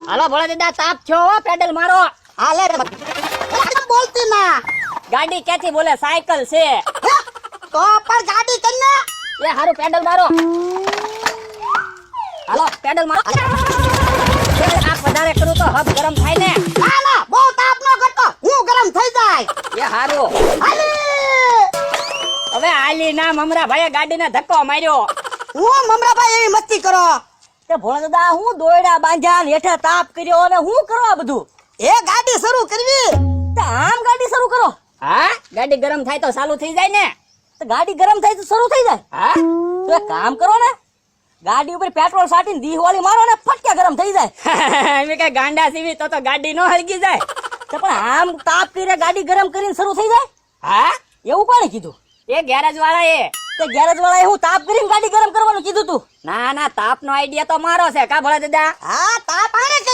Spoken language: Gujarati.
હાલો ભોળા દાદા તાપ છો હો, પેડલ મારો. હાલે રે બોલતી ના ગાડી ક્યાંથી બોલે? સાયકલ છે. તો પણ ગાડી કને એ હારું પેડલ મારો. હાલો પેડલ મારો. આપ વધારે કરું તો હબ ગરમ થાય ને. ના ના બહુ તાપ નો કરતો, હું ગરમ થઈ જાય. એ હારું. હાલે હવે આલી ના મમરા ભાઈએ ગાડીને ધક્કો માર્યો. હું મમરાભાઈ એવી મસ્તી કરો. તે ભોળા દાદા હું દોયડા બાંધ્યા ને હેઠે તાપ કર્યો અને હું કરવા બધું? એ ગાડી શરૂ કરવી. તે આમ ગાડી શરૂ કરો. હા ગાડી ગરમ થાય તો ચાલુ થઈ જાય ને. તો ગાડી ગરમ થાય તો શરૂ થઈ જાય. હા તો એક કામ કરો ને, ગાડી ઉપર પેટ્રોલ છાંટીને દીવાળી મારો ને ફટકે ગરમ થઈ જાય. એમ કે ગાંડા સીવી તો ગાડી નો હલકી જાય. તો પણ આમ તાપ કરીને ગાડી ગરમ કરીને શરૂ થઈ જાય. હા એવું કોણે કીધું? એ ગેરેજ વાળા એ. તે ગેરેજ વાળા એ હું તાપ કરીને ગાડી ગરમ કરવાનું કીધું તું? ના ના તાપ નો આઈડિયા તો મારો છે કા ભોળા દાદા? હા તાપ આને